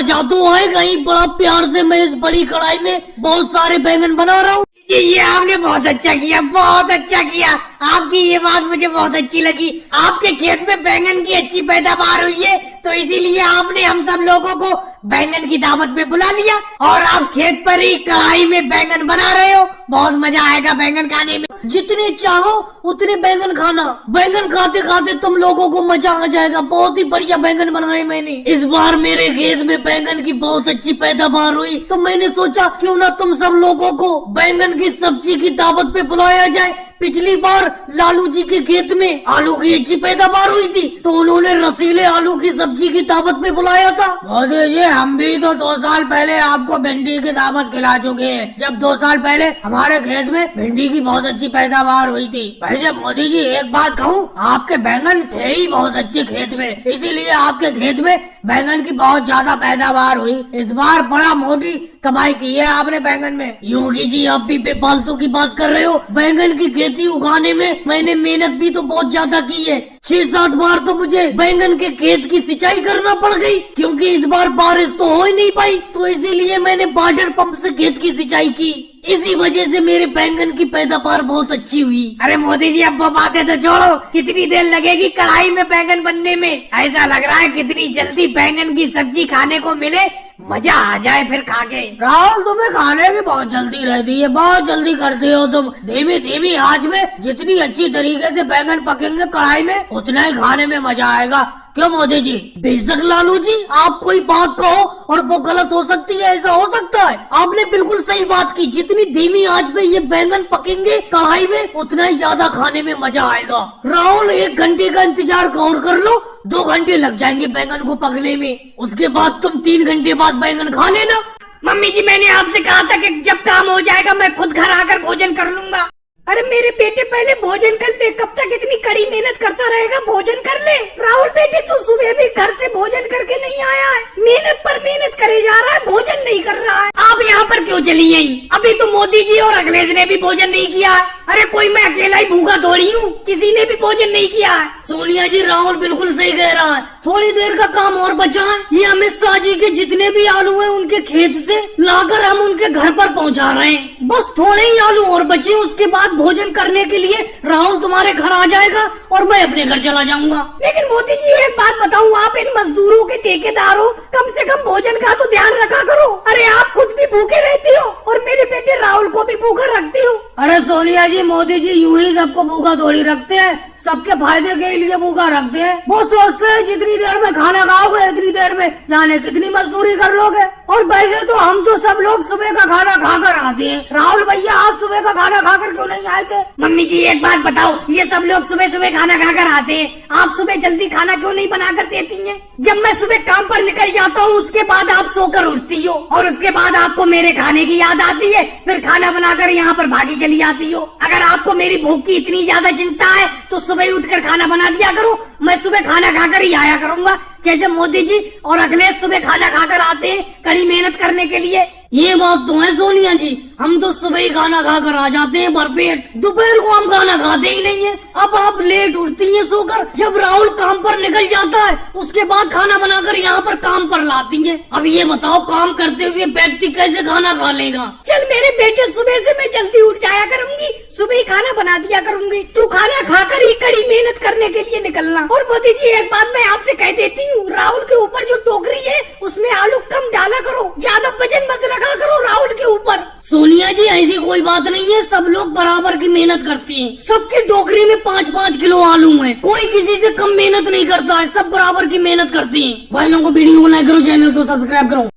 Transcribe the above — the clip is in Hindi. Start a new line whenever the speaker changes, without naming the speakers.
जादू आएगा ही बड़ा प्यार से मैं इस बड़ी कढ़ाई में बहुत सारे बैंगन बना रहा हूँ।
ये आपने बहुत अच्छा किया, बहुत अच्छा किया। आपकी ये बात मुझे बहुत अच्छी लगी। आपके खेत में बैंगन की अच्छी पैदावार हुई है, तो इसीलिए आपने हम सब लोगों को बैंगन की दावत में बुला लिया और आप खेत पर ही कढ़ाई में बैंगन बना रहे हो। बहुत मजा आएगा बैंगन खाने में।
जितने चाहो उतने बैंगन खाना, बैंगन खाते खाते तुम लोगों को मजा आ जाएगा। बहुत ही बढ़िया बैंगन बनाए मैंने। इस बार मेरे खेत में बैंगन की बहुत अच्छी पैदावार हुई, तो मैंने सोचा क्यों ना तुम सब लोगों को बैंगन की सब्जी की दावत पे बुलाया जाए। पिछली बार लालू जी के खेत में आलू की अच्छी पैदावार हुई थी, तो उन्होंने रसीले आलू की सब्जी की दावत पे बुलाया था।
मोदी जी, हम भी तो 2 साल पहले आपको भिंडी की दावत खिला चुके हैं, जब 2 साल पहले हमारे खेत में भिंडी की बहुत अच्छी पैदावार हुई थी। वैसे मोदी जी एक बात कहूँ, आपके बैंगन थे ही बहुत अच्छे खेत में, इसीलिए आपके खेत में बैंगन की बहुत ज्यादा पैदावार हुई। इस बार बड़ा मोटी कमाई की है आपने बैंगन में।
योगी जी, आप भी बेफालतू की बात कर रहे हो। बैंगन की खेती उगाने में मैंने मेहनत भी तो बहुत ज्यादा की है। 6-7 बार तो मुझे बैंगन के खेत की सिंचाई करना पड़ गई, क्योंकि इस बार बारिश तो हो ही नहीं पाई, तो इसीलिए मैंने वाटर पंप से खेत की सिंचाई की। इसी वजह से मेरे बैंगन की पैदावार बहुत अच्छी हुई।
अरे मोदी जी, अब वो बातें तो छोड़ो। कितनी देर लगेगी कढ़ाई में बैंगन बनने में? ऐसा लग रहा है कितनी जल्दी बैंगन की सब्जी खाने को मिले, मजा आ जाए फिर खा के।
राहुल, तुम्हें खाने की बहुत जल्दी रहती है, बहुत जल्दी करते हो तुम। धीमी धीमी आंच में जितनी अच्छी तरीके से बैंगन पकेंगे कढ़ाई में, उतना ही खाने में मजा आएगा। क्यों मोदी जी? बेशक लालू जी, आप कोई बात कहो और वो गलत हो सकती है, ऐसा हो सकता है। आपने बिल्कुल सही बात की। जितनी धीमी आंच पे ये बैंगन पकेंगे कढ़ाई में, उतना ही ज्यादा खाने में मजा आएगा। राहुल, 1 घंटे का इंतजार और कर लो। 2 घंटे लग जाएंगे बैंगन को पकने में, उसके बाद तुम 3 घंटे बाद बैंगन खा लेना।
मम्मी जी, मैंने आपसे कहा था कि जब काम हो जाएगा मैं खुद घर आकर भोजन कर लूंगा। अरे मेरे बेटे, पहले भोजन कर ले। कब तक इतनी कड़ी मेहनत करता रहेगा? भोजन कर ले। राहुल बेटे, तू सुबह भी घर से भोजन करके नहीं आया है, मेहनत पर मेहनत करे जा रहा है, भोजन नहीं कर रहा है। आप यहाँ पर क्यों चली आई? अभी तो मोदी जी और अखिलेश ने भी भोजन नहीं किया है। अरे कोई मैं अकेला ही भूखा थोड़ी हूँ, किसी ने भी भोजन नहीं किया है।
सोनिया जी, राहुल बिल्कुल सही कह रहा है। थोड़ी देर का काम और बचा है। ये अमित शाह जी के जितने भी आलू हैं उनके खेत से लाकर हम उनके घर पर पहुंचा रहे हैं। बस थोड़े ही आलू और बचे, उसके बाद भोजन करने के लिए राहुल तुम्हारे घर आ जाएगा और मैं अपने घर चला जाऊंगा।
लेकिन मोदी जी, एक बात बताऊं, आप इन मजदूरों के ठेकेदार हो, कम से कम भोजन का तो ध्यान रखा करो। अरे आप खुद भी भूखे रहती हो और मेरे बेटे राहुल को भी भूखा रखती हो।
अरे सोनिया जी, मोदी जी यूं ही सबको भूखा थोड़ी रखते हैं, सबके फायदे के लिए भूखा रखते हैं। वो सोचते हैं जितनी देर में खाना खाओगे इतनी देर में जाने कितनी मजदूरी कर लोगे। और वैसे तो हम तो सब लोग सुबह का खाना खाकर आते हैं। राहुल भैया, आप सुबह का खाना खाकर क्यों नहीं आए थे?
मम्मी जी, एक बात बताओ, ये सब लोग सुबह सुबह खाना खाकर आते हैं, आप सुबह जल्दी खाना क्यों नहीं बना कर देती हैं? जब मैं सुबह काम पर निकल जाता हूँ उसके बाद आप सोकर उठती हो और उसके बाद आपको मेरे खाने की याद आती है, फिर खाना बनाकर यहाँ पर भागी चली आती हो। अगर आपको मेरी भूख की इतनी ज्यादा चिंता है तो सुबह ही उठकर खाना बना दिया करो। मैं सुबह खाना खाकर ही आया करूंगा, जैसे मोदी जी और अखिलेश सुबह खाना खाकर आते हैं कड़ी मेहनत करने के लिए।
ये बात तो है सोनिया जी, हम तो सुबह ही खाना खाकर आ जाते हैं भरपेट। दोपहर को हम खाना खाते ही नहीं है। अब आप लेट उठती हैं सोकर। जब राहुल काम पर निकल जाता है उसके बाद खाना बनाकर यहाँ पर काम पर लाती हैं। अब ये बताओ, काम करते हुए व्यक्ति कैसे खाना खा लेगा?
चल मेरे बेटे, सुबह से मैं जल्दी उठ जाया करूंगी, सुबह ही खाना बना दिया करूंगी, तू खाना खाकर ही कड़ी मेहनत करने के लिए निकलना। और मोदी जी, एक बात मैं आपसे कह देती हूँ, राहुल के ऊपर जो टोकरी है उसमें आलू कम डाला करो, ज्यादा वजन मत रखा करो राहुल के ऊपर।
सोनिया जी, ऐसी कोई बात नहीं है, सब लोग बराबर की मेहनत करते हैं। सबके टोकरी में 5-5 किलो आलू है, कोई किसी से कम मेहनत नहीं करता है, सब बराबर की मेहनत करते हैं। भाई लोगों को वीडियो को लाइक करो, चैनल को सब्सक्राइब करो।